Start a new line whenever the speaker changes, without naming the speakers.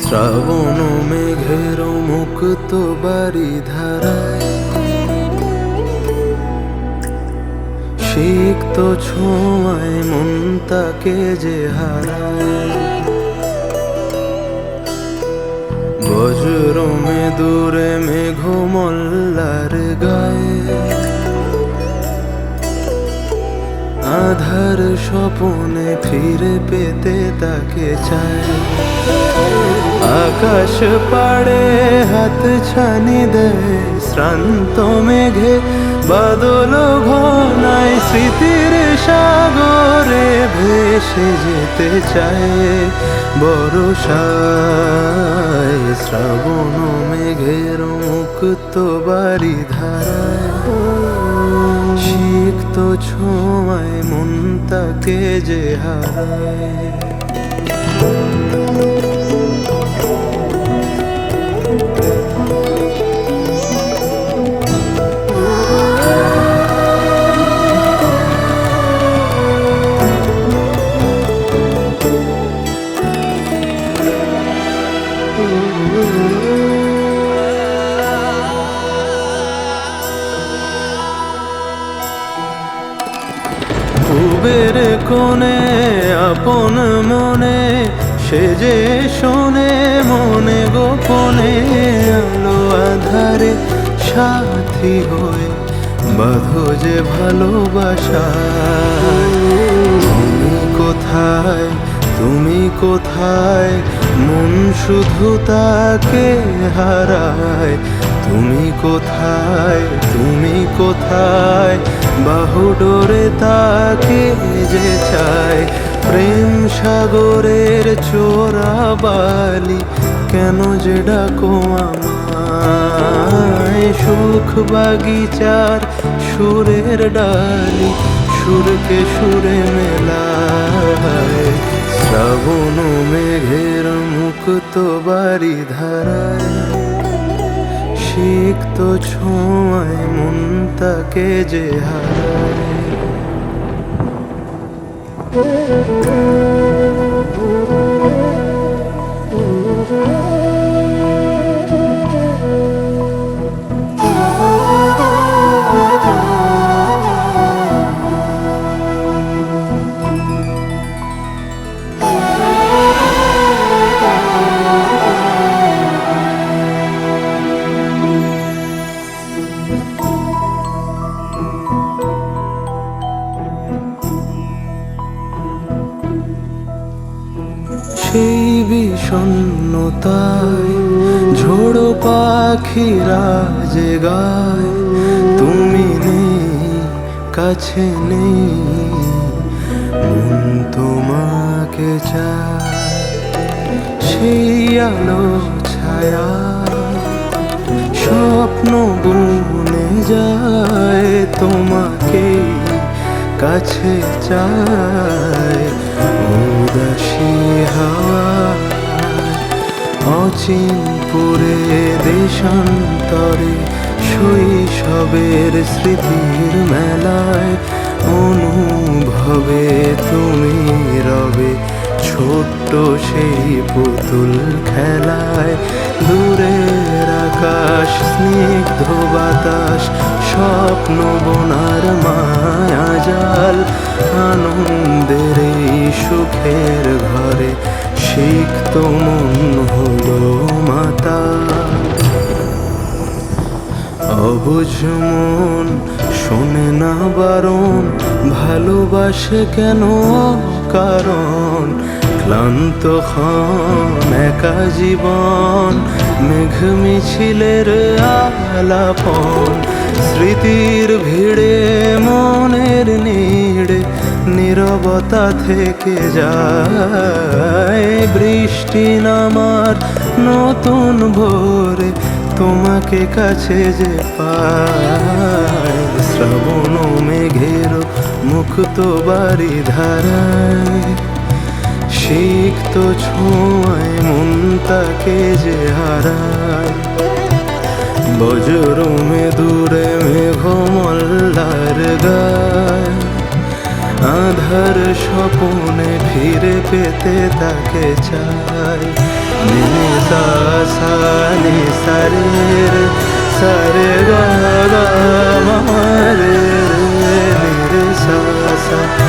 শ্রাবণ মেঘের মুক্ত বাড়ি ধারায় সিক্ত ছোঁয়ায় মন তাকে যে হারায়। বজ্র দূরে মেঘ মল্লার গায়ে আধার স্বপনে ফিরে পেতে তাকে চায়। আকাশ পাড়ে হাত ছানি দেয় শ্রান্ত মেঘে বাদল ঘনায় স্মৃতির সাগরে ভেসে যেতে চায় বরষায়। শ্রাবণ মেঘের মুক্ত বাড়ি ধারায় সিক্ত ছোঁয়ায় মন তাকে যে হারায়। পূবের কোণে আপন মনে সে যে শোনে মনে গোপনে আলো আধারে সাথী হয়ে বাঁধো যে ভালোবাসা। তুমি কোথায় মন শুধু তাকে হারায়। তুমি কোথায় বাহু ডোরে তাকে যে চায়। প্রেম সাগরের চোরা বালি কেন যে ডাকো আমায়। সুখ বাগিচার সুরের ডালি সুরকে সুরে মেলায়। শ্রাবণ মেঘের মুক্ত বাড়ি ধারায় সিক্ত ছোঁয়ায় মন তাকে যে হারায়। সেই বিষণ্ণতায় ঝোড়ো পাখিরা যে গায়। তুমি নেই কাছে নেই মন তোমাকে চায়। সেই আলো ছায়া স্বপ্ন বুনে যায় তোমাকে কাছে চায়। উদাসী হাওয়া অচিনপুরে দেশান্তরে শৈশবের স্মৃতির মেলায় অনুভবে তুমি রবে ছোট্ট সেই পুতুল খেলায়। দূরের আকাশ স্নিগ্ধ বাতাস স্বপ্ন বোনার মায়া জাল। আনন্দের এই সুখের ঘরে সিক্ত মন হলো মাতা। অবুঝ মন শোনে না বারণ ভালোবাসে কেন কারণ। ক্লান্ত ক্ষণ একা জীবন মেঘ মিছিলের আলাপন। স্মৃতির ভিড়ে মনের নিড়ে নীরবতা থেকে যায়। বৃষ্টি নামার নতুন ভোরে তোমাকে কাছে যে পায়। শ্রাবণ মেঘের মুক্ত বাড়ি ধারায় সিক্ত ছোঁয়ায় মন তাকে যে হারায়। বজ্র দূরে মেঘ মল্লার গায় আধার স্বপনে ফিরে পেতে তাকে চাই। নি সা সা নি সা রে রে সা রে গা গা মা রে রে নি রে সা সা